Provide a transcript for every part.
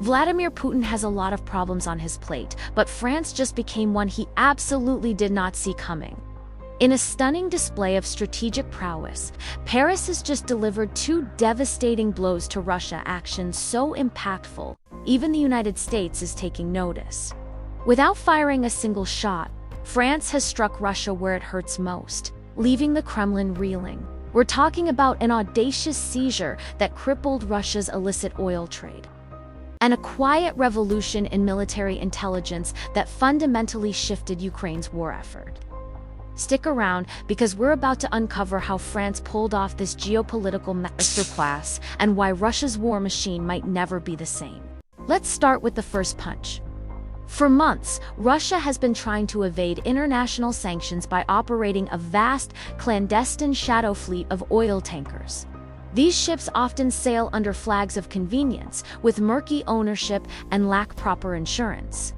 Vladimir Putin has a lot of problems on his plate, but France just became one he absolutely did not see coming. In a stunning display of strategic prowess, Paris has just delivered two devastating blows to Russia, actions so impactful, even the United States is taking notice. Without firing a single shot, France has struck Russia where it hurts most, leaving the Kremlin reeling. We're talking about an audacious seizure that crippled Russia's illicit oil trade, and a quiet revolution in military intelligence that fundamentally shifted Ukraine's war effort. Stick around, because we're about to uncover how France pulled off this geopolitical masterclass and why Russia's war machine might never be the same. Let's start with the first punch. For months, Russia has been trying to evade international sanctions by operating a vast, clandestine shadow fleet of oil tankers. These ships often sail under flags of convenience, with murky ownership and lack proper insurance,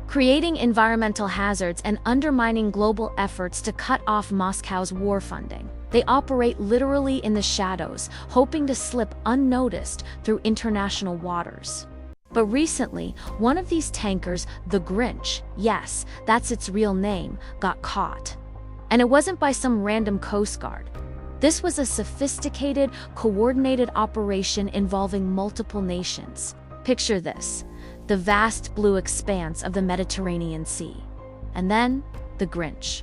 creating environmental hazards and undermining global efforts to cut off Moscow's war funding. They operate literally in the shadows, hoping to slip unnoticed through international waters. But recently, one of these tankers, the Grinch, yes, that's its real name, got caught. And it wasn't by some random Coast Guard. This was a sophisticated, coordinated operation involving multiple nations. Picture this: the vast blue expanse of the Mediterranean Sea. And then, the Grinch.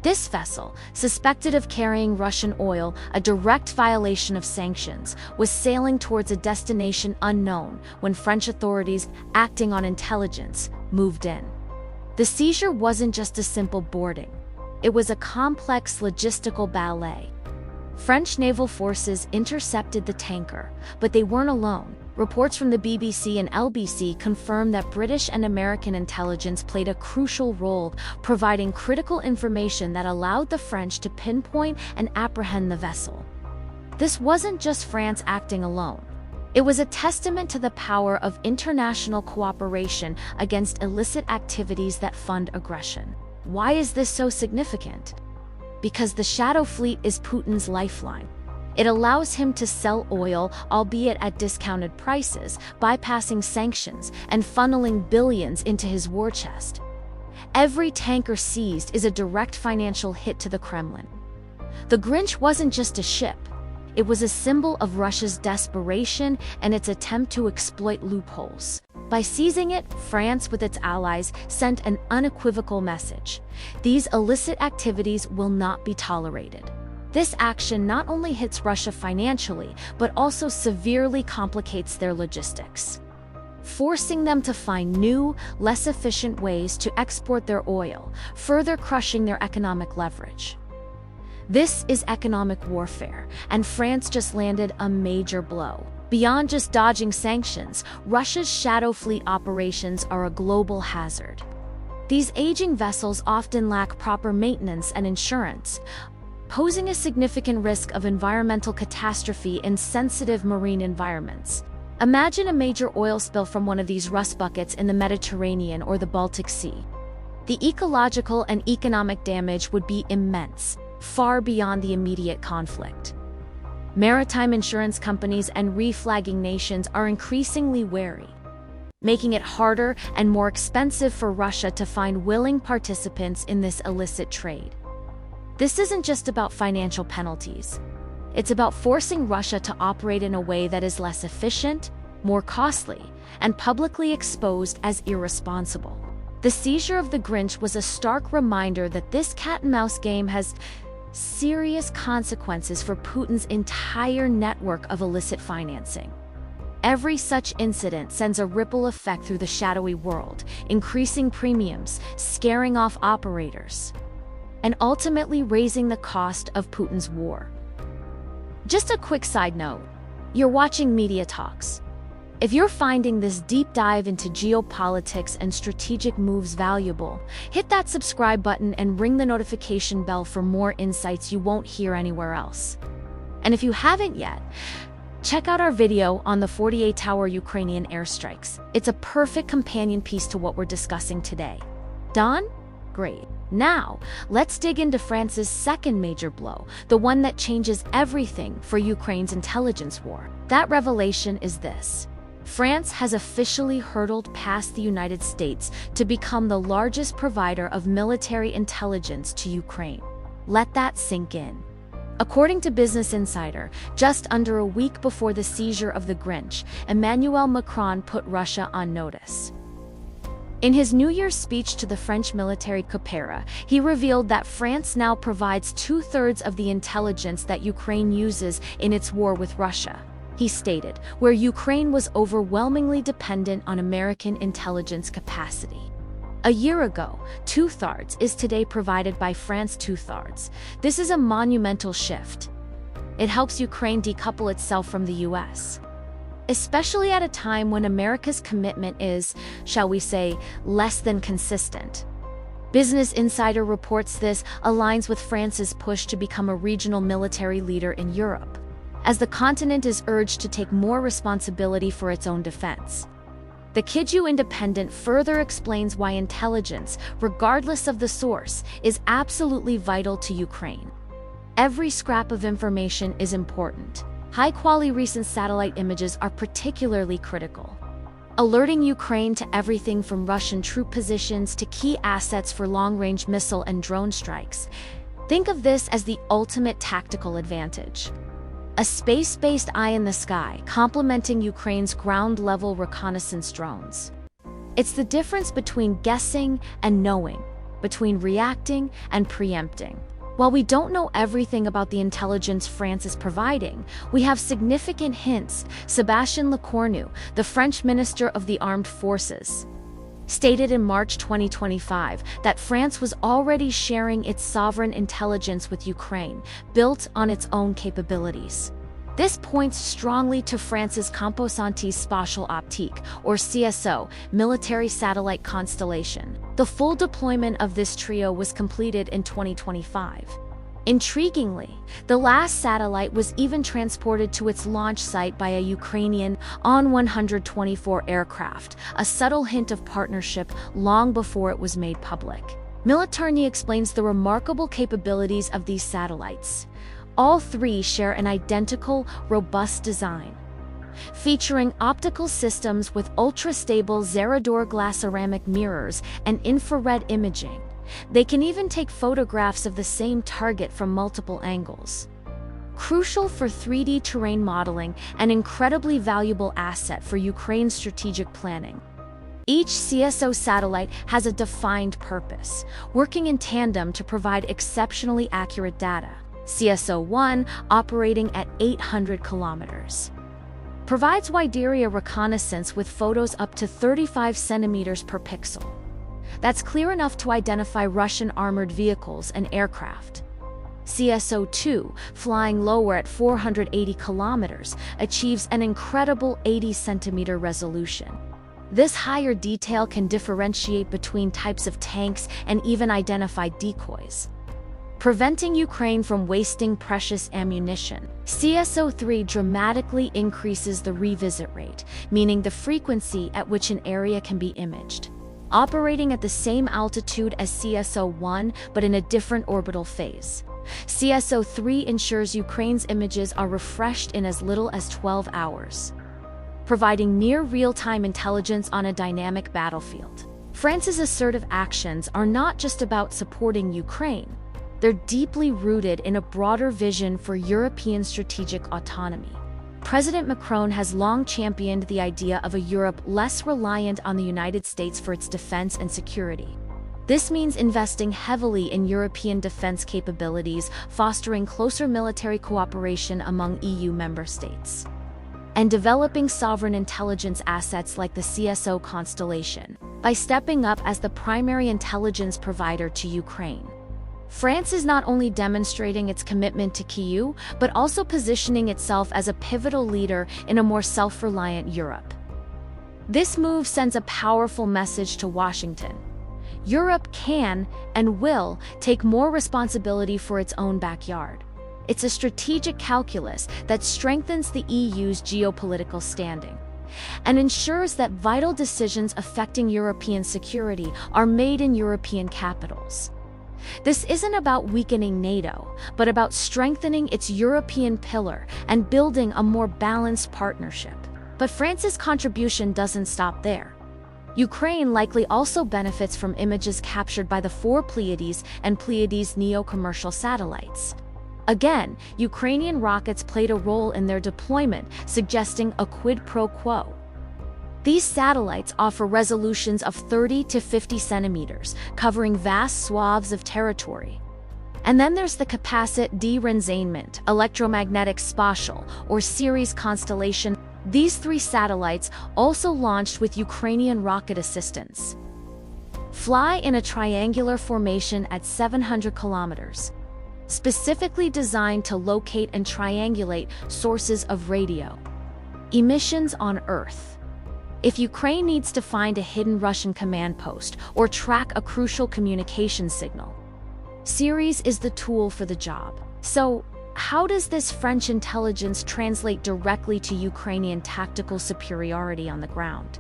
This vessel, suspected of carrying Russian oil, a direct violation of sanctions, was sailing towards a destination unknown when French authorities, acting on intelligence, moved in. The seizure wasn't just a simple boarding. It was a complex logistical ballet. French naval forces intercepted the tanker, but they weren't alone. Reports from the BBC and LBC confirm that British and American intelligence played a crucial role, providing critical information that allowed the French to pinpoint and apprehend the vessel. This wasn't just France acting alone. It was a testament to the power of international cooperation against illicit activities that fund aggression. Why is this so significant? Because the shadow fleet is Putin's lifeline. It allows him to sell oil, albeit at discounted prices, bypassing sanctions and funneling billions into his war chest. Every tanker seized is a direct financial hit to the Kremlin. The Grinch wasn't just a ship. It was a symbol of Russia's desperation and its attempt to exploit loopholes. By seizing it, France, with its allies, sent an unequivocal message: these illicit activities will not be tolerated. This action not only hits Russia financially, but also severely complicates their logistics, forcing them to find new, less efficient ways to export their oil, further crushing their economic leverage. This is economic warfare, and France just landed a major blow. Beyond just dodging sanctions, Russia's shadow fleet operations are a global hazard. These aging vessels often lack proper maintenance and insurance, posing a significant risk of environmental catastrophe in sensitive marine environments. Imagine a major oil spill from one of these rust buckets in the Mediterranean or the Baltic Sea. The ecological and economic damage would be immense, far beyond the immediate conflict. Maritime insurance companies and reflagging nations are increasingly wary, making it harder and more expensive for Russia to find willing participants in this illicit trade. This isn't just about financial penalties. It's about forcing Russia to operate in a way that is less efficient, more costly, and publicly exposed as irresponsible. The seizure of the Grinch was a stark reminder that this cat-and-mouse game has serious consequences for Putin's entire network of illicit financing. Every such incident sends a ripple effect through the shadowy world, increasing premiums, scaring off operators, and ultimately raising the cost of Putin's war. Just a quick side note: you're watching Media Talks. If you're finding this deep dive into geopolitics and strategic moves valuable, hit that subscribe button and ring the notification bell for more insights you won't hear anywhere else. And if you haven't yet, check out our video on the 48-hour Ukrainian airstrikes. It's a perfect companion piece to what we're discussing today. Done? Great. Now, let's dig into France's second major blow, the one that changes everything for Ukraine's intelligence war. That revelation is this: France has officially hurdled past the United States to become the largest provider of military intelligence to Ukraine. Let that sink in. According to Business Insider, just under a week before the seizure of the Grinch, Emmanuel Macron put Russia on notice. In his New Year's speech to the French military coup, he revealed that France now provides 2/3 of the intelligence that Ukraine uses in its war with Russia. He stated, where Ukraine was overwhelmingly dependent on American intelligence capacity. A year ago, 2/3 is today provided by France 2/3. This is a monumental shift. It helps Ukraine decouple itself from the US. Especially at a time when America's commitment is, shall we say, less than consistent. Business Insider reports this aligns with France's push to become a regional military leader in Europe, as the continent is urged to take more responsibility for its own defense. The Kyiv Independent further explains why intelligence, regardless of the source, is absolutely vital to Ukraine. Every scrap of information is important. High-quality recent satellite images are particularly critical, alerting Ukraine to everything from Russian troop positions to key assets for long-range missile and drone strikes. Think of this as the ultimate tactical advantage. A space-based eye in the sky, complementing Ukraine's ground-level reconnaissance drones. It's the difference between guessing and knowing, between reacting and preempting. While we don't know everything about the intelligence France is providing, we have significant hints. Sébastien Lecornu, the French Minister of the Armed Forces, stated in March 2025 that France was already sharing its sovereign intelligence with Ukraine, built on its own capabilities. This points strongly to France's Composante Spatiale Optique, or CSO, military satellite constellation. The full deployment of this trio was completed in 2025. Intriguingly, the last satellite was even transported to its launch site by a Ukrainian An-124 aircraft, a subtle hint of partnership long before it was made public. Militarny explains the remarkable capabilities of these satellites. All three share an identical, robust design, featuring optical systems with ultra-stable Zerador glass ceramic mirrors and infrared imaging. They can even take photographs of the same target from multiple angles. Crucial for 3D terrain modeling, an incredibly valuable asset for Ukraine's strategic planning. Each CSO satellite has a defined purpose, working in tandem to provide exceptionally accurate data. CSO-1, operating at 800 kilometers, provides wide area reconnaissance with photos up to 35 centimeters per pixel. That's clear enough to identify Russian armored vehicles and aircraft. CSO-2, flying lower at 480 kilometers, achieves an incredible 80-centimeter resolution. This higher detail can differentiate between types of tanks and even identify decoys, preventing Ukraine from wasting precious ammunition. CSO-3 dramatically increases the revisit rate, meaning the frequency at which an area can be imaged. Operating at the same altitude as CSO-1 but in a different orbital phase, CSO-3 ensures Ukraine's images are refreshed in as little as 12 hours, providing near real-time intelligence on a dynamic battlefield. France's assertive actions are not just about supporting Ukraine. They're deeply rooted in a broader vision for European strategic autonomy. President Macron has long championed the idea of a Europe less reliant on the United States for its defense and security. This means investing heavily in European defense capabilities, fostering closer military cooperation among EU member states, and developing sovereign intelligence assets like the CSO constellation. By stepping up as the primary intelligence provider to Ukraine, France is not only demonstrating its commitment to Kyiv, but also positioning itself as a pivotal leader in a more self-reliant Europe. This move sends a powerful message to Washington. Europe can and will take more responsibility for its own backyard. It's a strategic calculus that strengthens the EU's geopolitical standing and ensures that vital decisions affecting European security are made in European capitals. This isn't about weakening NATO, but about strengthening its European pillar and building a more balanced partnership. But France's contribution doesn't stop there. Ukraine likely also benefits from images captured by the four Pleiades and Pleiades NEO commercial satellites. Again, Ukrainian rockets played a role in their deployment, suggesting a quid pro quo. These satellites offer resolutions of 30 to 50 centimeters, covering vast swaths of territory. And then there's the Capacit de Renseignement, Electromagnetic Spatial, or Ceres constellation. These three satellites, also launched with Ukrainian rocket assistance, fly in a triangular formation at 700 kilometers, specifically designed to locate and triangulate sources of radio emissions on Earth. If Ukraine needs to find a hidden Russian command post or track a crucial communication signal, Ceres is the tool for the job. So, how does this French intelligence translate directly to Ukrainian tactical superiority on the ground?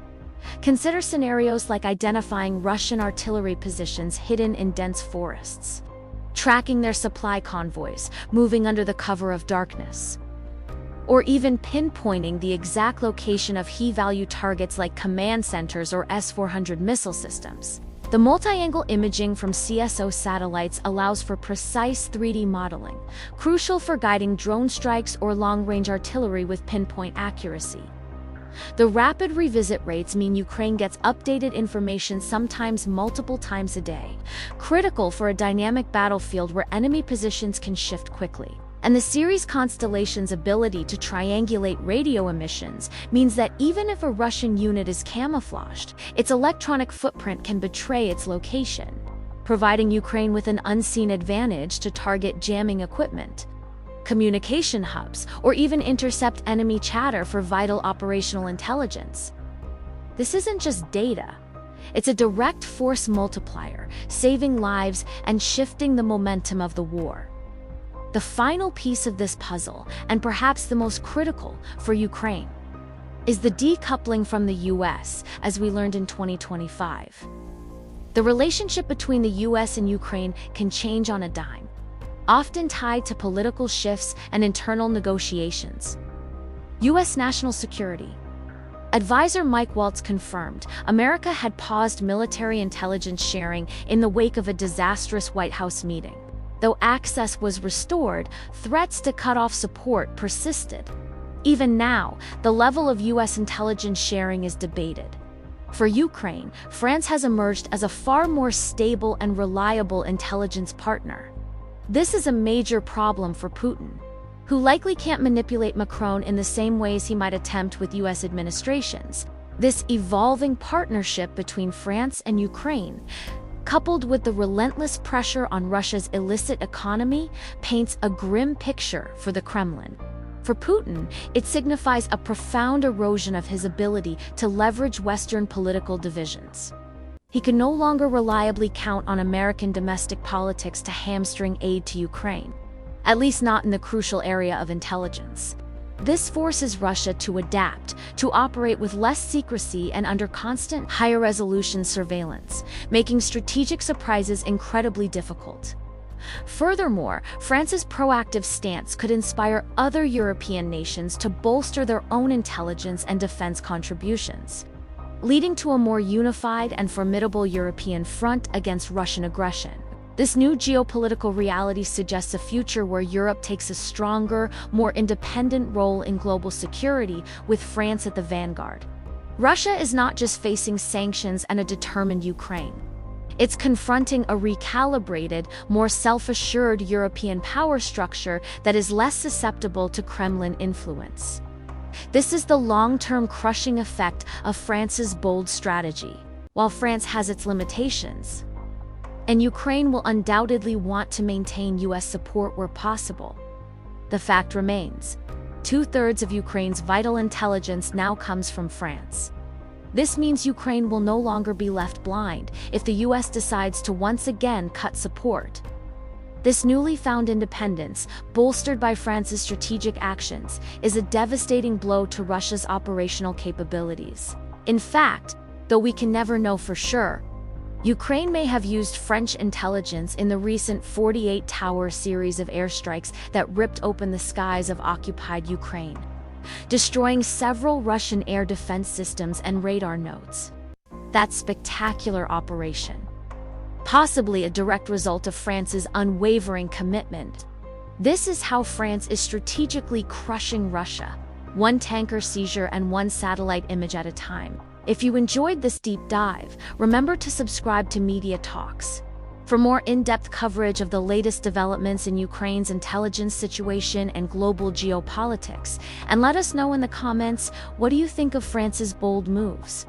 Consider scenarios like identifying Russian artillery positions hidden in dense forests, tracking their supply convoys, moving under the cover of darkness, or even pinpointing the exact location of high-value targets like command centers or S-400 missile systems. The multi-angle imaging from CSO satellites allows for precise 3D modeling, crucial for guiding drone strikes or long-range artillery with pinpoint accuracy. The rapid revisit rates mean Ukraine gets updated information sometimes multiple times a day, critical for a dynamic battlefield where enemy positions can shift quickly. And the Ceres constellation's ability to triangulate radio emissions means that even if a Russian unit is camouflaged, its electronic footprint can betray its location, providing Ukraine with an unseen advantage to target jamming equipment, communication hubs, or even intercept enemy chatter for vital operational intelligence. This isn't just data. It's a direct force multiplier, saving lives and shifting the momentum of the war. The final piece of this puzzle, and perhaps the most critical for Ukraine, is the decoupling from the US, as we learned in 2025. The relationship between the US and Ukraine can change on a dime, often tied to political shifts and internal negotiations. US National Security Advisor Mike Waltz confirmed America had paused military intelligence sharing in the wake of a disastrous White House meeting. Though access was restored, threats to cut off support persisted. Even now, the level of US intelligence sharing is debated. For Ukraine, France has emerged as a far more stable and reliable intelligence partner. This is a major problem for Putin, who likely can't manipulate Macron in the same ways he might attempt with US administrations. This evolving partnership between France and Ukraine, coupled with the relentless pressure on Russia's illicit economy, paints a grim picture for the Kremlin. For Putin, it signifies a profound erosion of his ability to leverage Western political divisions. He can no longer reliably count on American domestic politics to hamstring aid to Ukraine, at least not in the crucial area of intelligence. This forces Russia to adapt, to operate with less secrecy and under constant, higher-resolution surveillance, making strategic surprises incredibly difficult. Furthermore, France's proactive stance could inspire other European nations to bolster their own intelligence and defense contributions, leading to a more unified and formidable European front against Russian aggression. This new geopolitical reality suggests a future where Europe takes a stronger, more independent role in global security, with France at the vanguard. Russia is not just facing sanctions and a determined Ukraine. It's confronting a recalibrated, more self-assured European power structure that is less susceptible to Kremlin influence. This is the long-term crushing effect of France's bold strategy. While France has its limitations, and Ukraine will undoubtedly want to maintain US support where possible, the fact remains: 2/3 of Ukraine's vital intelligence now comes from France. This means Ukraine will no longer be left blind if the US decides to once again cut support. This newly found independence, bolstered by France's strategic actions, is a devastating blow to Russia's operational capabilities. In fact, though we can never know for sure, Ukraine may have used French intelligence in the recent 48 Tower series of airstrikes that ripped open the skies of occupied Ukraine. destroying several Russian air defense systems and radar nodes. That spectacular operation, possibly a direct result of France's unwavering commitment. This is how France is strategically crushing Russia, one tanker seizure and one satellite image at a time. If you enjoyed this deep dive, remember to subscribe to Media Talks for more in-depth coverage of the latest developments in Ukraine's intelligence situation and global geopolitics. And let us know in the comments, what do you think of France's bold moves?